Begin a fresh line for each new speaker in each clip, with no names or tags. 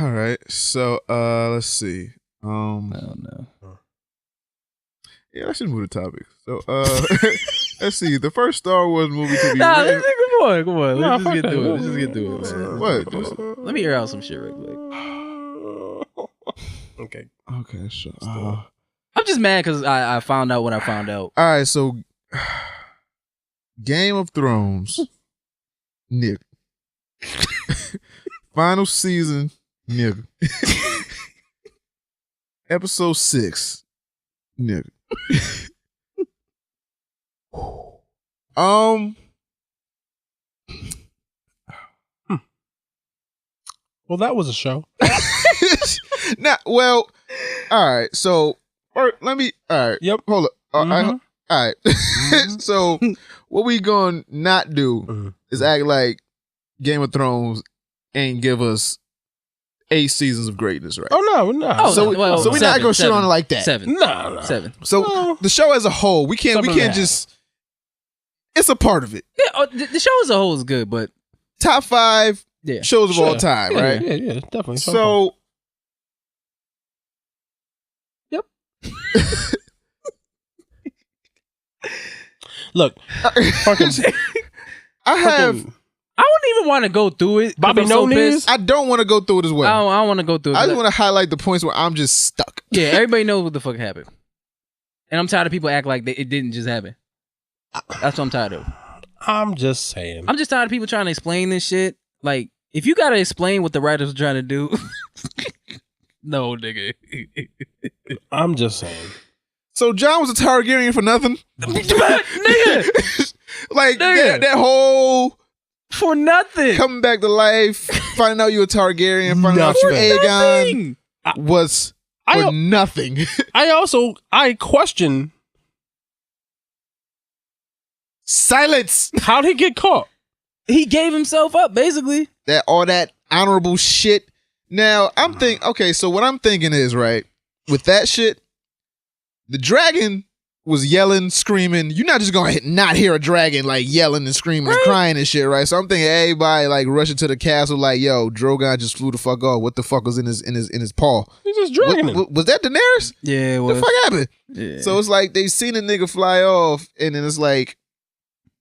All right. So let's see.
I don't know.
Yeah, let's just move the topic. So let's see. The first Star Wars movie to be
Nah,
written.
come on.
Nah,
Let's just
fuck
get through
that.
it. Let's just get through it, man.
What?
Let me air out some shit real quick.
Okay.
Okay, sure.
I'm just mad because I found out what I found out.
All right, so Game of Thrones, nigga. Final season, nigga. Episode 6, nigga.
Well, that was a show.
Now, well, all right. So, let me. All right.
Yep.
Hold up. All
Mhm.
right. So, what we gonna not do is act like Game of Thrones ain't give us 8 seasons of greatness, right?
Oh no.
Oh,
so,
well,
so we not gonna shit on it like that.
7.
No.
7.
So the show as a whole, we can't
7.5.
just. It's a part of it.
Yeah, the show as a whole is good, but
Top 5
yeah.
shows of all
Sure.
time,
Yeah,
right?
Yeah, definitely.
So.
Yep.
Look, fucking,
I have.
fucking
I wouldn't even want to go through it. 'cause
Bobby
I'm
No
so
Knees?
pissed.
I don't want to go through it as
I
well.
don't want to go through it.
I just want to highlight the points where I'm just stuck.
Yeah, everybody knows what the fuck happened. And I'm tired of people act like it didn't just happen. That's what I'm tired of.
I'm just saying.
I'm just tired of people trying to explain this shit. Like, if you gotta explain what the writers are trying to do, no, nigga.
I'm just saying.
So John was a Targaryen for nothing?
Nigga,
Like
Nigga.
that whole
for nothing.
coming back to life, finding out you a Targaryen, finding out you
Nothing.
Aegon
Nothing.
was for nothing.
I question
Silence.
how'd he get caught?
He gave himself up, basically.
That all that honorable shit. Now I'm thinking, okay, so what I'm thinking is, right, with that shit, the dragon was yelling, screaming. You're not just gonna not hear a dragon like yelling and screaming and crying and shit, right? So I'm thinking everybody like rushing to the castle, like, yo, Drogon just flew the fuck off. What the fuck was in his paw?
He's just dragging him.
Was that Daenerys?
Yeah, it
What the fuck happened?
Yeah.
So it's like they seen a nigga fly off, and then it's like,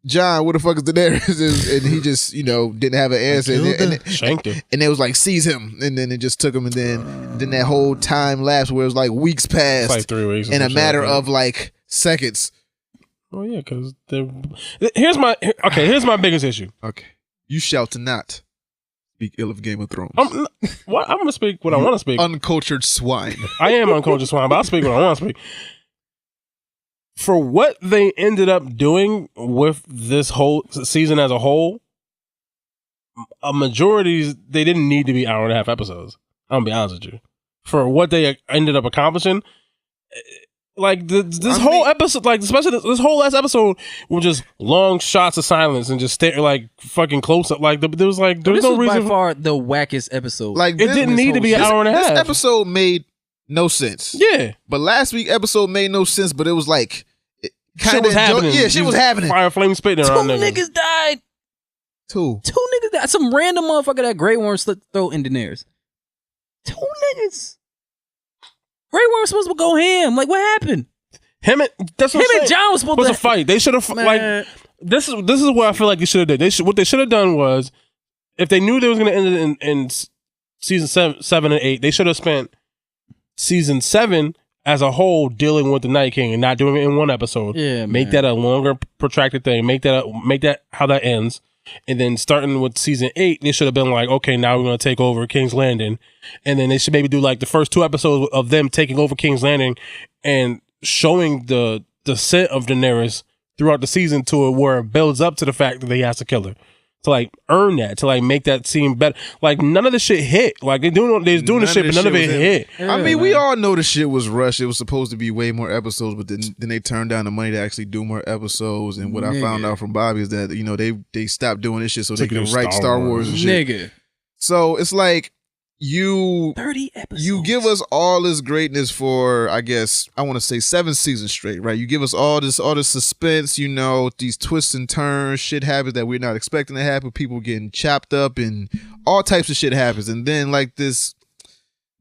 John, what the fuck is Daenerys? And he just, didn't have an answer. And
Shanked him.
it was like, seize him. And then it just took him. And then that whole time lapse where it was like weeks passed
It's like 3 weeks.
in a matter of like seconds.
Oh yeah, because here's my biggest issue.
Okay. You shall to not speak ill of Game of Thrones.
I'm gonna speak what I want to speak.
Uncultured swine.
I am uncultured swine, but I'll speak what I want to speak. For what they ended up doing with this whole season as a whole, a majority, they didn't need to be hour and a half episodes. I'm gonna be honest with you. For what they ended up accomplishing, like this whole episode, like especially this whole last episode, were just long shots of silence and just stare like fucking close up. Like there was like there's
this
no
was
reason.
by far the wackest episode.
Like
It didn't need to be an hour and a half.
This episode made no sense.
Yeah,
But last week episode made no sense, but it was like
shit was happening.
Yeah, shit was happening.
Fire flame spitting
Two
around niggas.
niggas died.
Two.
Two niggas died. Some random motherfucker that Grey Worm slit the throat in Daenerys. Two niggas. Grey Worm was supposed to go ham. Like, what happened?
Him and
John was supposed
was
to
a fight. They should have like
Man.
this is what I feel like they should have did. What they should have done was if they knew they was going to end it in season 7 and 8, they should have spent season 7 as a whole dealing with the Night King and not doing it in one episode.
Yeah,
make that a longer protracted thing. Make that how that ends. And then starting with season 8, they should have been like, okay, now we're going to take over King's Landing. And then they should maybe do like the first 2 episodes of them taking over King's Landing and showing the descent of Daenerys throughout the season to it where it builds up to the fact that he has to kill her. To like earn that, to like make that seem better. Like none of the shit hit. Like they're doing the shit, but none of it hit.
I mean, we all know the shit was rushed. It was supposed to be way more episodes, but then they turned down the money to actually do more episodes. And what I found out from Bobby is that they stopped doing this shit so they can write Star Wars and shit.
Nigga.
So it's like
30 episodes.
you give us all this greatness for, I guess, I want to say 7 seasons straight, right? You give us all this suspense, these twists and turns, shit happens that we're not expecting to happen, people getting chopped up and all types of shit happens. And then like this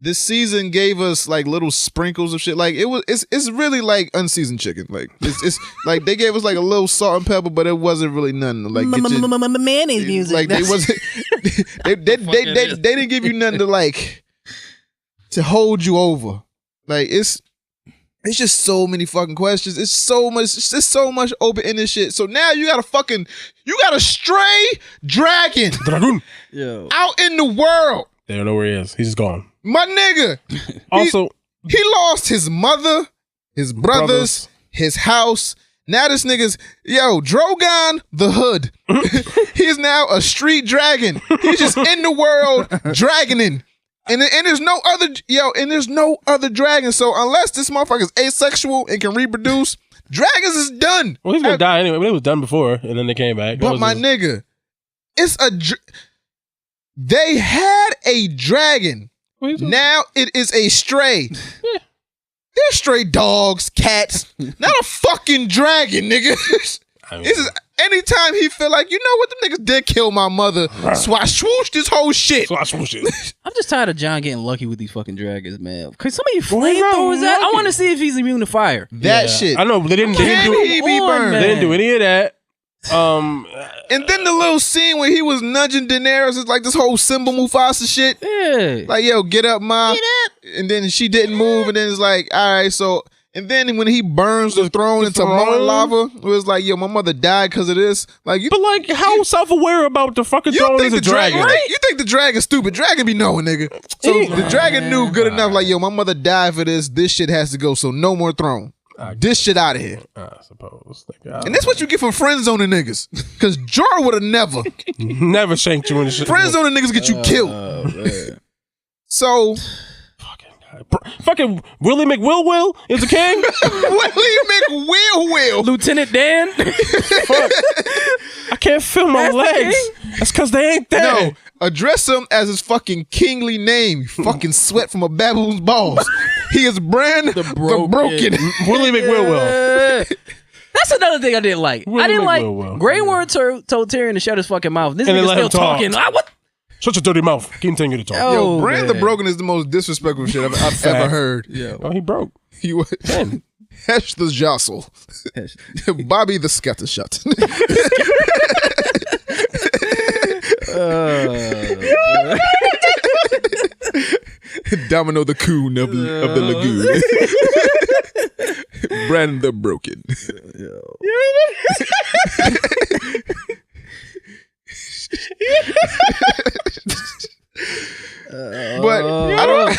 this season gave us like little sprinkles of shit. Like it's really like unseasoned chicken. Like it's like they gave us like a little salt and pepper, but it wasn't really nothing to like get you,
mayonnaise music.
like they wasn't they didn't give you nothing to like to hold you over. Like it's just so many fucking questions. It's so much open ended shit. So now you got a stray dragon
Dragoon.
Yo.
out in the world.
They don't know where he is. He's just gone.
My nigga.
Also,
He lost his mother, his brothers, his house. Now this nigga's, Drogon the Hood. He's now a street dragon. He's just in the world dragoning. And there's no other dragon. So unless this motherfucker's asexual and can reproduce, dragons is done.
well, he's gonna die anyway. But it was done before, and then they came back.
But my nigga, it's they had a dragon. Now it is a stray. They're stray dogs, cats, not a fucking dragon, nigga. This is anytime he feel like, you know what, them niggas did kill my mother. So I swooshed this whole shit.
I'm just tired of John getting lucky with these fucking dragons, man. Cause some of you flamethrowers that I want to see if he's immune to fire.
That shit.
I know, but they didn't do
he be burned?
They didn't do any of that.
And then the little scene where he was nudging Daenerys is like this whole symbol Mufasa shit.
Yeah.
Like, get up, ma. Get up. And then she didn't move, and then it's like, all right, so. And then when he burns the throne into molten lava, it was like, my mother died because of this. Like,
but like, how self-aware about the fucking throne is a dragon?
Right? You think the dragon's stupid? Dragon be knowing, nigga. So the dragon knew good enough. Like, my mother died for this. This shit has to go. So no more throne. This shit out of here.
I suppose.
And that's what you get for friend zoning niggas. Because Jorah would have
never shanked you in the shit.
Friend zoning niggas get you killed. So.
Fucking Willie McWill is a king.
Willie McWill.
Lieutenant Dan.
Fuck. I can't feel my legs. That's because they ain't there.
No, address him as his fucking kingly name. You fucking sweat from a baboon's balls. He is Bran the Broken.
Willie McWill.
That's another thing I didn't like.
Willie
I didn't
McWill.
like Grey Worm told Tyrion to shut his fucking mouth. This
And then
nigga
let
still
him talk.
talking. What?
Shut your dirty mouth. Continue to talk.
Oh,
Bran the
man.
Broken is the most disrespectful shit I've ever heard.
Yeah.
Oh, he broke.
He was Hesh the Jostle. Bobby the Scattershot. Domino the Coon of the Lagoon. Bran the Broken. But I don't.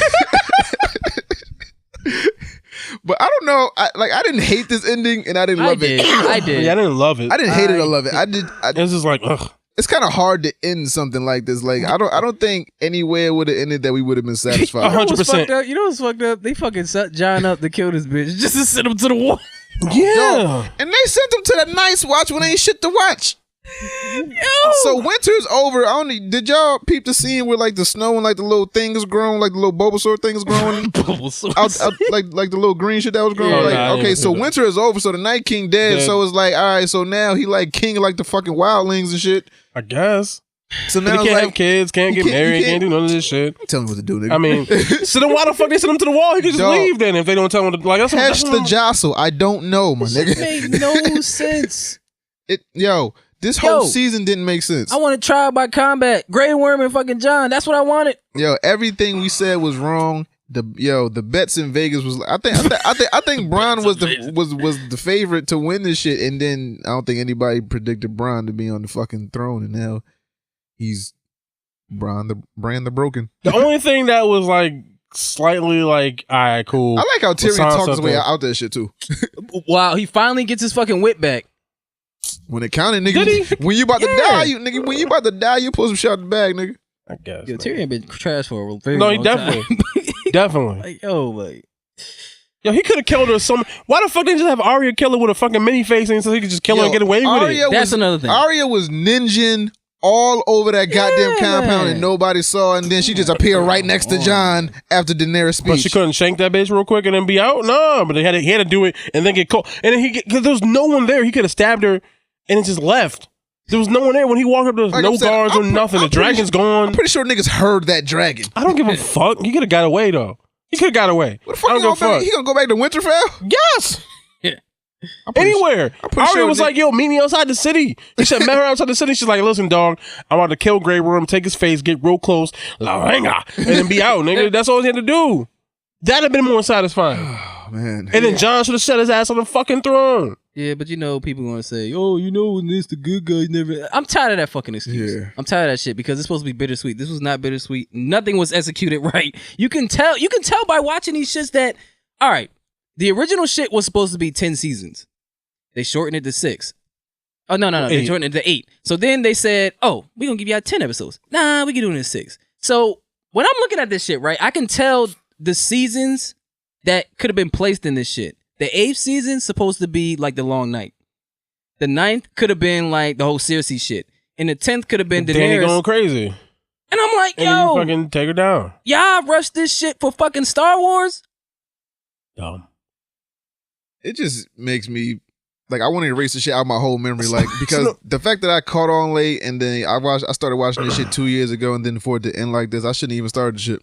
But I don't know. I didn't hate this ending, and I didn't love it.
I did.
Yeah, I didn't love it.
I didn't hate it or love it. I did.
It was just like, ugh.
It's kind of hard to end something like this. Like I don't think anywhere would have ended that we would have been satisfied.
100%.
You know what's fucked up? They fucking set John up to kill this bitch just to send him to the wall.
Yeah.
And they sent him to the nice watch when ain't shit to watch.
Yo.
So winter's over. Did y'all peep the scene where like the snow and like the little thing is growing, like the little Bulbasaur thing is growing? out, like the little green shit that was growing.
Yeah,
like,
nah,
okay, so winter is over. So the Night King dead. So it's like, all right. So now he like king of like the fucking wildlings and shit.
I guess.
So
But
now
he can't
it's
have kids, can't get married, can't do none of this shit.
tell me what to do, nigga.
I mean, so then why the fuck they send him to the wall? He could just
Dog.
leave then if they don't tell him to, like, that's
Hesh the Jostle. I don't know, my nigga.
It made no sense.
This whole season didn't make sense.
I wanted trial by combat. Grey Worm and fucking John. That's what I wanted.
Everything we said was wrong. The bets in Vegas was. I think Bron was the favorite to win this shit, and then I don't think anybody predicted Bron to be on the fucking throne, and now he's Bran the Broken.
The only thing that was like slightly like, all right, cool.
I like how Tyrion
Sansa
talks his way
thing.
out that shit too.
Wow, he finally gets his fucking whip back.
When it counted, nigga. When you about to die, when you about to die, you pull some shit out the bag, nigga.
I guess.
Yo,
man.
Tyrion been trash for a very
No, he
long
definitely.
time.
Definitely.
Like, like.
Yo, he could have killed her some. Why the fuck didn't you just have Arya kill her with a fucking mini face and so he could just kill her and get away with it?
That's another thing.
Arya was ninjing all over that goddamn compound and nobody saw, and then she just appeared right next to Jon after Daenerys' speech.
But she couldn't shank that bitch real quick and then be out? No, but he had to do it and then get caught. And then because there was no one there, he could have stabbed her and then just left. There was no one there when he walked up. There was
Like
no
I said,
guards or nothing. The dragon's gone.
I'm pretty sure niggas heard that dragon.
I don't give a fuck. He could have got away though. He could have got away.
What the fuck?
I don't give a fuck.
He gonna go back to Winterfell?
Yes.
I'm pretty
Anywhere.
pretty
Arya
sure
was
they-
like, yo, meet me outside the city. He said, met her outside the city. She's like, listen, dog, I'm about to kill Grey Worm, take his face, get real close, la venga, and then be out, nigga. That's all he had to do. That'd have been more satisfying.
Oh man.
And then Jon should have set his ass on the fucking throne.
Yeah, but you know, people gonna say, "Oh, you know, when this the good guys never." I'm tired of that fucking excuse.
Yeah.
I'm tired of that shit because it's supposed to be bittersweet. This was not bittersweet. Nothing was executed right. You can tell. You can tell by watching these shits that. All right, the original shit was supposed to be 10 seasons. They shortened it to 6. Oh no, they
8.
shortened it to 8. So then they said, "Oh, we gonna give you out 10 episodes." Nah, we can do it in 6. So when I'm looking at this shit, right, I can tell the seasons that could have been placed in this shit. The 8th season supposed to be like the Long Night. The 9th could have been like the whole Cersei shit. And the 10th could have been
Danny
Daenerys.
going crazy.
And I'm like,
And then you
yo,
fucking take her down.
y'all rushed this shit for fucking Star Wars?
Dumb.
It just makes me like I want to erase the shit out of my whole memory, like because the fact that I caught on late and then I started watching this shit 2 years ago, and then for it to end like this, I shouldn't even start the shit.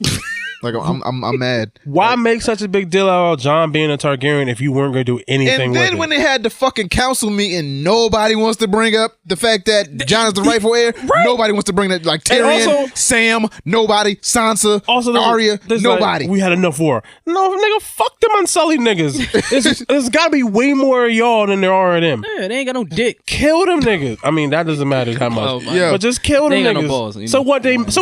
Like I'm mad.
Why make such a big deal out of Jon being a Targaryen if you weren't going to do anything
And
with
then
it?
when they had the fucking council meeting, nobody wants to bring up the fact that Jon is the rightful heir.
Right.
Nobody wants to bring that, like
And
Tyrion,
also-
Sam, nobody, Sansa,
Also,
Arya,
there's
nobody.
Like, we had enough war. No, nigga, fuck them Unsullied niggas. There's got to be way more of y'all than there are of them.
Yeah, they ain't got no dick.
Kill them niggas. I mean, that doesn't matter that much.
Oh, my
Yeah.
But just kill them
They ain't got
niggas.
no balls, you
So
know.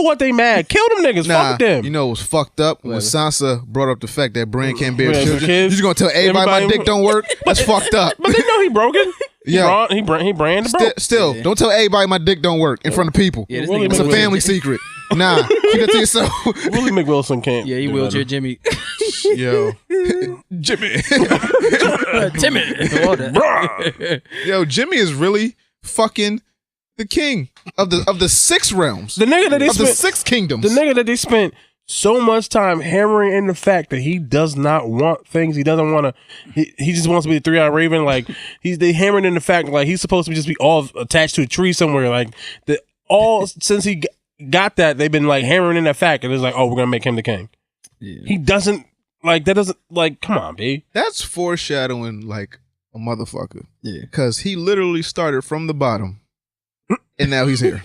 what they mad? Kill them niggas.
Nah,
Fuck them.
you know it was fucked up when
Whatever.
Sansa brought up the fact that Bran can't bear
Yeah, the
children.
kids.
You just gonna tell everybody my
Everybody-
dick don't work? That's fucked up.
But they know he broken.
Yeah.
He brand the bro.
Still,
Yeah.
don't tell everybody my dick don't work in front of people.
Yeah, this
Really
nigga
It's a
Wilson.
family secret. Nah, keep that to yourself.
Willie McWilson can't.
Yeah, he
do
wheelchair
that.
Jimmy.
Yo, Jimmy.
Timmy. All that.
Yo, Jimmy is really fucking the king of the 6 realms.
The nigga that they
of the
spent
6 kingdoms.
the nigga that they spent so much time hammering in the fact that he does not want things. He doesn't want to. He just wants to be a 3-eyed raven. Like they hammered in the fact like he's supposed to just be all attached to a tree somewhere. Like since he got that, they've been like hammering in that fact, and it's like, oh, we're gonna make him the king.
Yeah.
He doesn't like that. Doesn't like. Come on, B.
That's foreshadowing like a motherfucker.
Yeah.
Because he literally started from the bottom, and now he's here.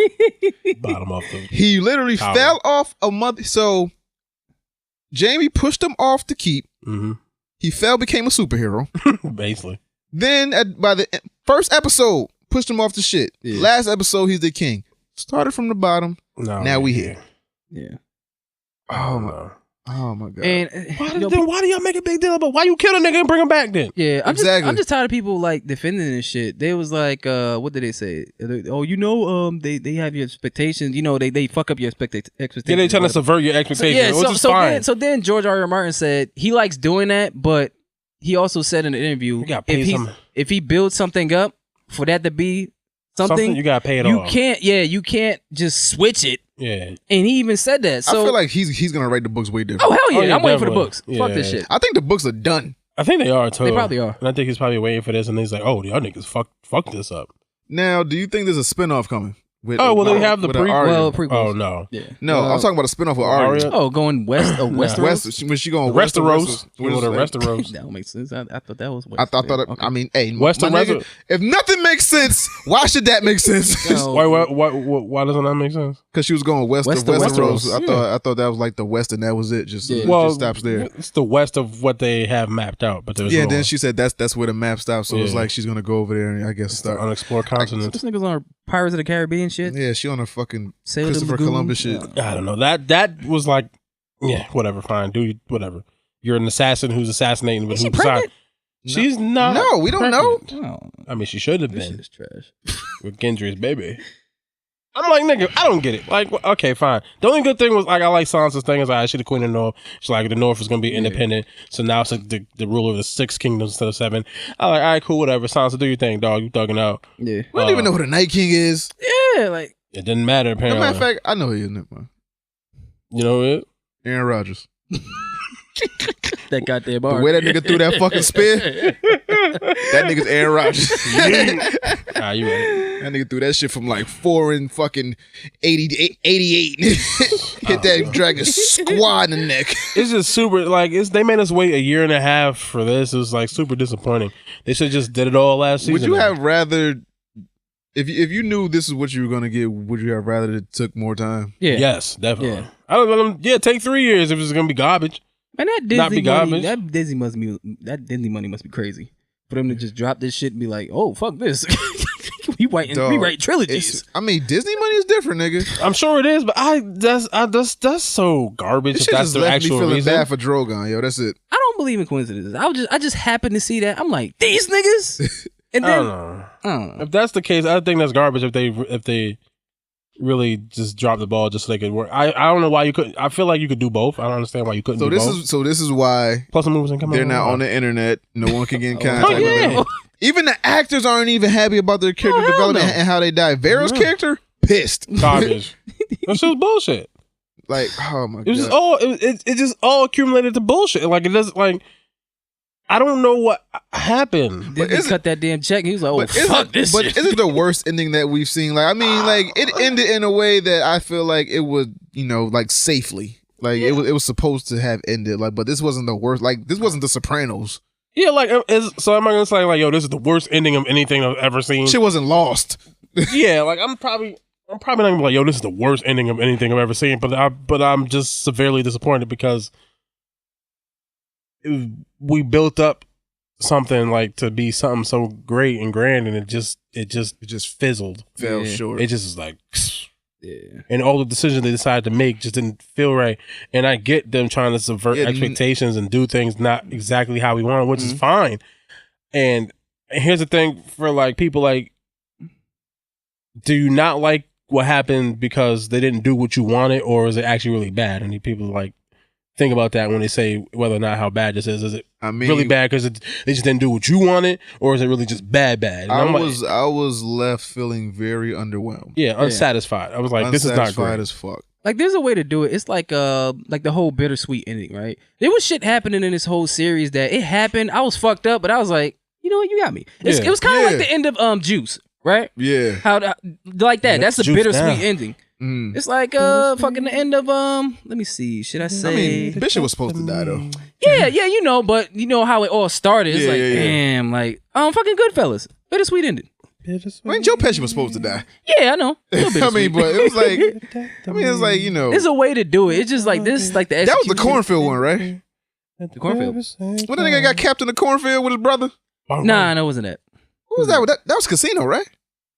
Bottom off the.
He literally
Power.
fell off a mother. So Jamie pushed him off the keep.
Mm-hmm.
He fell, became a superhero.
Basically.
Then by the first episode, pushed him off the shit.
Yeah.
Last episode, he's the king. Started from the bottom.
No.
Now we here.
Yeah.
Oh my god.
And
Why,
you know,
then why do y'all make a big deal about why you kill a nigga and bring him back then?
yeah,
Exactly.
I'm just tired of people like defending this shit. They was like, what did they say? Oh, you know, they have your expectations. You know, they fuck up your expectations.
Yeah, they trying to subvert your expectations,
Yeah,
which is fine.
then George R. R. Martin said he likes doing that, but he also said in an interview
You gotta pay
if he builds something up for that to be something
you gotta pay it
you
off.
you can't just switch it.
Yeah.
And he even said that. So
I feel like he's gonna write the books way different.
oh hell yeah,
Oh, yeah,
I'm waiting for the
definitely.
books. Fuck this
Yeah.
shit.
I think the books are done.
I think they are too.
They probably are.
And I think he's probably waiting for this, and he's like, "Oh, y'all niggas fuck this up."
Now, do you think there's a spinoff coming? With,
Oh, well, they have the
with
prequel.
Arya?
Well, prequels.
Oh no,
Yeah.
No, I'm talking about a spinoff with Arya.
Arya?
Oh, going west. Oh, Westeros.
West, when she going west of
Westeros.
What
You
is
know the
that?
Westeros.
That don't make sense. I thought that was west.
I thought.
Yeah, okay.
I mean, hey,
West
my
of
nigga,
Westeros.
if nothing makes sense, why should that make sense?
No.
Why doesn't that make sense?
Because she was going west
West
of
of
Westeros.
Westeros.
I thought that was like the west, and that was it. Just
Yeah.
it
Well,
just stops there.
It's the west of what they have mapped out, but there's
Yeah.
no,
Then she said that's where the map stops. So it's
Yeah.
like she's gonna go over there and I guess
it's the
start.
unexplored continent.
This nigga's on Pirates of the Caribbean shit.
Yeah, she on a fucking
Sailor
Christopher
Lagoon.
Columbus shit.
I don't know. That was like, yeah, whatever, fine, do whatever. You're an assassin who's assassinating, but
Is she
who decides?
pregnant?
She's not.
No, we don't know.
pregnant.
Oh,
I mean, she should have
this shit
been
is trash.
with Gendry's baby. I'm like, nigga, I don't get it. Like, okay, fine. The only good thing was, like, I like Sansa's thing is, like, she's the queen of the North. She's like, the North is going to be independent. So now it's like the ruler of the 6 kingdoms instead of 7. I like, all right, cool, whatever. Sansa, do your thing, dog. You thugging out.
Yeah.
We don't even know who the Night King is.
Yeah, like
It didn't matter,
As a
apparently.
matter of fact, I know who he is. Never mind.
You know it?
Aaron Rodgers.
that goddamn
The
bar.
way that nigga threw that fucking spear, that nigga's Aaron Rodgers.
Ah, you right.
That nigga threw that shit from like 4 and fucking 88. Hit that dragon squat in the neck.
It's just super, like, they made us wait a year and a half for this. It was like super disappointing. They should have just did it all last season.
Would you have rather, if you knew this is what you were gonna get, would you have rather it took more time?
Yeah.
Yes, definitely.
Yeah.
I don't know. Yeah, take 3 years if it's gonna be garbage.
Man, that
Not be
Disney money,
garbage.
that Disney money must be crazy. For them to just drop this shit and be like, oh, fuck this. we
Dog,
write trilogies.
I mean, Disney money is different, nigga.
I'm sure it is, but that's so garbage.
This
If
shit
that's
just
the
left me
actual
feeling
reason.
bad for Drogon, yo. That's it.
I don't believe in coincidences. I just happened to see that. I'm like, these niggas? And
I
then,
don't know.
I don't know.
If that's the case, I think that's garbage. If they really just drop the ball just so they could work. I don't know why you couldn't. I feel like you could do both. I don't understand why you couldn't.
So
do
this
both.
is why
Plus the movies and come
they're not on the internet. No one can get in contact with
yeah.
them. Even the actors aren't even happy about their character
hell
development
no.
and how they die. Vero's
No.
character pissed.
garbage. That's just bullshit.
Like, oh my
It was
god.
just all it just all accumulated to bullshit. Like it doesn't like. I don't know what happened.
Disney
is it-
cut that damn check. And he was like, oh,
But is
fuck
it,
this
but
shit.
is it the worst ending that we've seen? Like, I mean, like it ended in a way that I feel like it would, like safely. Like it was supposed to have ended. Like, but this wasn't the worst. Like this wasn't The Sopranos.
Yeah, like so. Am I gonna say like, yo, this is the worst ending of anything I've ever seen?
Shit wasn't lost.
Yeah, like I'm probably not gonna be like, yo, this is the worst ending of anything I've ever seen. But I'm just severely disappointed because we built up something like to be something so great and grand, and it just fizzled.
Fell
Yeah.
short.
It just was like,
Yeah.
and all the decisions they decided to make just didn't feel right. And I get them trying to subvert
Yeah,
expectations and do things not exactly how we want, which is fine. And here's the thing for like people like, do you not like what happened because they didn't do what you wanted, or is it actually really bad? And people like think about that when they say whether or not how bad this is. Is it
I mean,
really bad because they just didn't do what you wanted, or is it really just bad? And
I
I'm like,
was left feeling very underwhelmed.
yeah, unsatisfied. I was like, this is not
Unsatisfied
great.
as fuck.
Like, there's a way to do it. It's like the whole bittersweet ending, right? There was shit happening in this whole series that it happened. I was fucked up, but I was like, you know what? You got me.
Yeah.
It was kind of
Yeah.
like the end of Juice, right?
Yeah.
How like that. That's a
Juice
bittersweet
down.
ending.
Mm.
It's like fucking the end of let me see. Should I say?
I mean, Bishop was supposed to die though.
yeah, but you know how it all started. It's
Yeah,
like,
yeah, yeah.
damn, like fucking Goodfellas. Bittersweet ending.
I mean, Joe Pesci was supposed to die.
Yeah, I know. A little
I mean,
bittersweet.
but it was like, it's like
There's a way to do it. It's just like this, like the
that was the
execution.
cornfield one, right?
The cornfield.
When the nigga got capped in the cornfield with his brother.
Nah, no, it wasn't that.
Who was that? That was Casino, right?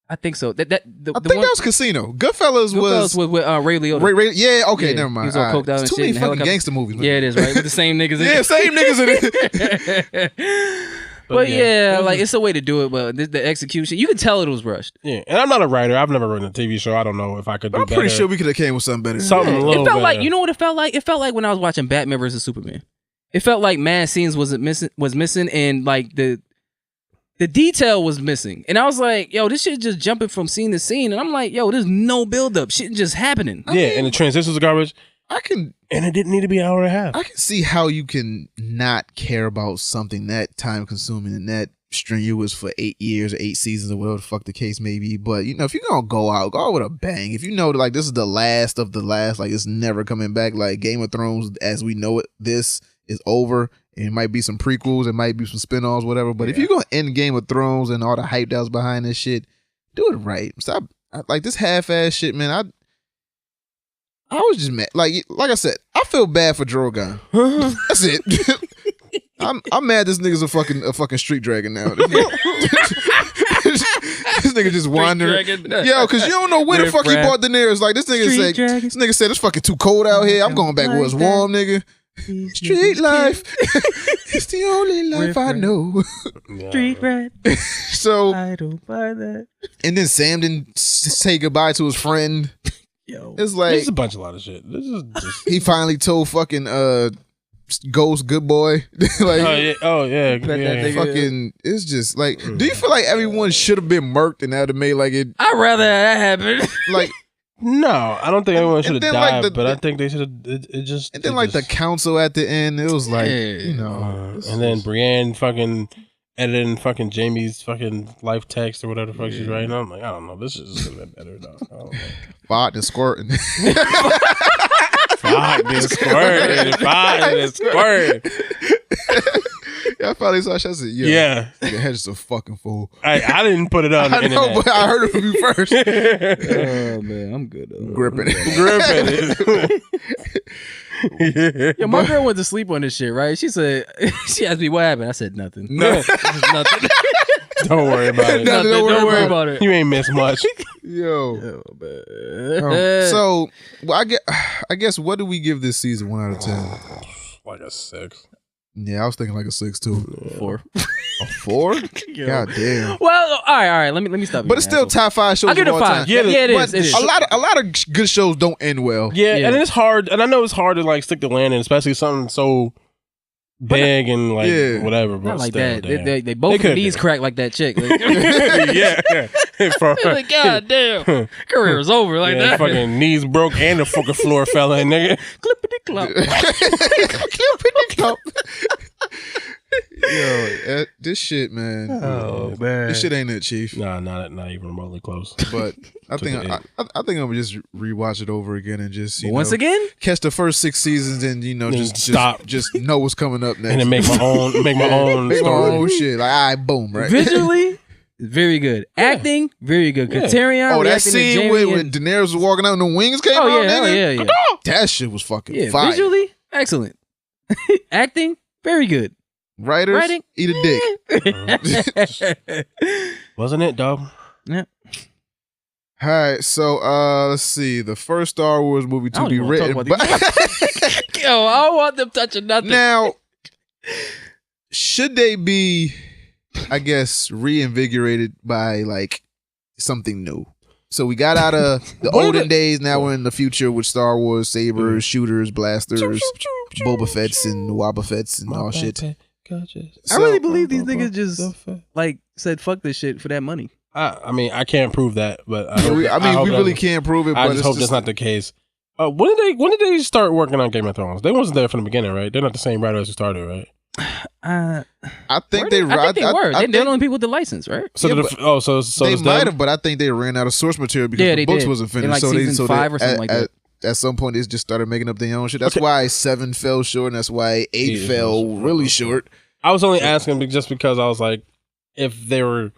I think so. The
I
one,
think that was Casino. Goodfellas was
with Ray Liotta.
yeah, okay,
Yeah,
never
he
mind.
was all
All
coked out and
It's too
shit
many
in the
fucking
helicopter.
gangster movies, man.
Yeah, it is right with the same niggas.
Yeah, same niggas in it.
But yeah, like it's a way to do it, but the execution, you could tell it was rushed.
Yeah, and I'm not a writer. I've never written a TV show. I don't know if I could do
I'm
better.
pretty sure we could have came with something better.
Something a
It
little
felt like,
better.
you know what it felt like? It felt like when I was watching Batman versus Superman. It felt like mad scenes was missing, and like the detail was missing. And I was like, yo, this shit just jumping from scene to scene. And I'm like, yo, there's no buildup. Shit just happening.
Yeah, and the transitions are garbage,
I can
and it didn't need to be an hour and a half.
I can see how you can not care about something that time consuming and that strenuous for 8 years or 8 seasons or whatever the fuck the case may be. But if you're gonna go out with a bang. If you know like this is the last of the last, like it's never coming back. Like Game of Thrones as we know it, this is over. And it might be some prequels, it might be some spinoffs, whatever. But if you're gonna end Game of Thrones and all the hype that was behind this shit, do it right. Stop like this half-ass shit, man. I was just mad. Like I said, I feel bad for Drogon. That's it. I'm mad this nigga's a fucking street dragon now. This nigga just wandering. Yo, cause you don't know where the fuck he bought Daenerys. Like this nigga said it's fucking too cold out here. I'm going back where it's warm, nigga. Street life. It's the only life I know.
Street rat.
So
I don't buy that.
and then Sam didn't say goodbye to his friend.
Yo.
It's like
This is a bunch of lot of shit. This is just.
he finally told fucking Ghost good boy. Like
Oh yeah.
Bet that
yeah.
nigga-
fucking it's just like do you feel like everyone should have been murked and that would have made like it
I'd rather that happen.
like
No, I don't think everyone should have
then,
died,
like,
but I think they should have. It just.
and then like the council at the end, it was like
Yeah.
you know
and then Brienne fucking editing fucking Jamie's fucking life text or whatever the fuck she's writing. I'm like, I don't know. This is just a bit better, though. I don't know.
Fart and squirting.
Fuck this squirt. Fuck this squirt.
Yeah, I finally saw. I said, "Yo,
Yeah.
your head is a fucking fool."
I didn't put it on the
I know,
internet.
but I heard it from you first.
Oh man, I'm good.
Gripping it.
Gripping it.
Yeah, my girl went to sleep on this shit, right? She said, she asked me what happened. I said nothing.
No.
Nothing.
Don't worry about it.
Nothing.
Don't worry about it.
You ain't missed much.
Yo.
Oh, man.
So, well, I guess what do we give this season? 1 out of 10.
Like a 6.
Yeah, I was thinking like a 6 too.
4.
A 4? God damn.
Well, all right. Let me stop.
But it's still top 5 shows
I'll give
of
it
all
a 5.
time.
Yeah, it
But
is.
a lot of good shows don't end well.
Yeah,
Yeah.
and it's hard. And I know it's hard to like stick the landing, especially something so big and like
Yeah.
whatever. But
Not like
still,
that.
damn.
They both
They
their
could
knees
do.
crack like that chick. Like,
yeah. For,
like, God damn, career is over like
yeah,
that.
fucking knees broke and the fucking floor fell in, nigga.
Clippity clop.
Yo, this shit, man.
Oh man,
This shit ain't it, Chief.
Nah, not even remotely close.
But I
Took
think
it
I think I'm gonna just rewatch it over again and just
once again,
catch the first 6 seasons and
Then
just
stop.
just know what's coming up next.
And then make my own
Make my
story.
own shit. Like, all right, boom, right?
visually, very good. Acting, very good.
Yeah.
Katerion,
Oh, that
reacting to
scene
Jamie
when
and-
Daenerys was walking out and the wings came
Oh
out,
yeah,
nigga.
yeah.
That shit was fucking
Yeah,
fire.
visually, excellent. Acting, very good.
Writers,
Writing,
eat a dick.
Wasn't it, dog?
Yeah.
All right, so let's see. The first Star Wars movie
I
to
don't
be
even wanna
written
talk about Yo, I don't want them touching nothing.
Now, should they be, I guess, reinvigorated by like something new? So we got out of the
What
olden
the-
days. Now we're in the future with Star Wars sabers, shooters, blasters, Boba Fett's and Wabba Fett's and all shit.
I really believe these niggas just like said fuck this shit for that money.
I mean, I can't prove that, but I, hope,
we
hope
really
that's-
can't prove it.
I
But
just
it's
hope that's not the case. When did they start working on Game of Thrones? They wasn't there from the beginning, right? They're not the same writers who started, right?
I think
I
they
think they were.
I
They're the
think
only people with the license, right?
So
Yeah,
the,
but
so
they
it's
might
them?
have, but I think they ran out of source material because
Yeah,
the
they
books
did.
wasn't
In,
finished.
like,
so they,
season
so
5
they,
or something like that.
At some point, they just started making up their own shit. That's
Okay.
why 7 fell short, and that's why 8
Yeah,
fell
it was-
really short.
I was only asking just because I was like, if they were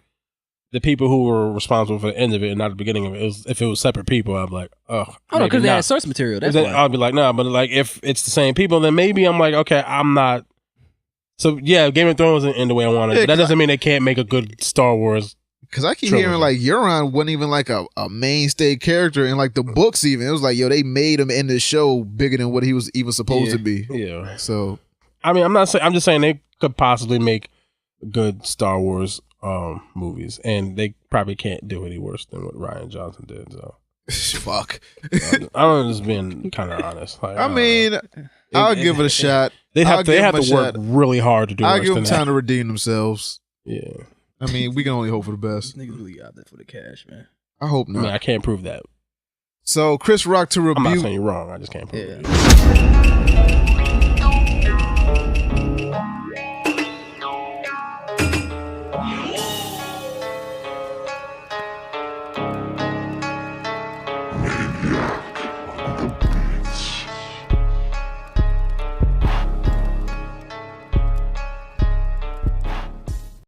the people who were responsible for the end of it and not the beginning of it, if it was separate people, I'd be like, oh,
Oh no, because they had source material. That's why.
I'll be like, nah, but like if it's the same people, then maybe I'm like, okay, I'm not. So yeah, Game of Thrones didn't end the way I wanted,
Yeah,
but that
'cause
doesn't mean they can't make a good Star Wars.
Because I keep
Trilogy.
hearing like Euron wasn't even like a mainstay character in like the books. Even it was like, yo, they made him in the show bigger than what he was even supposed
Yeah.
to be.
Yeah,
So
I mean, I'm not saying. I'm just saying they could possibly make good Star Wars movies, and they probably can't do any worse than what Ryan Johnson did. So
fuck.
I'm just being kind of honest. Like,
I mean, I'll give it a shot.
They
I'll
have
give
to
them a
work
shot.
really hard to do.
I'll
worse
give them
than
time
that.
to redeem themselves.
Yeah,
I mean, we can only hope for the best.
Niggas really got that for the cash, man.
I hope
I mean,
not.
I can't prove that.
So Chris Rock to
I'm not
rebuke.
saying you're wrong. I just can't prove
Yeah.
it.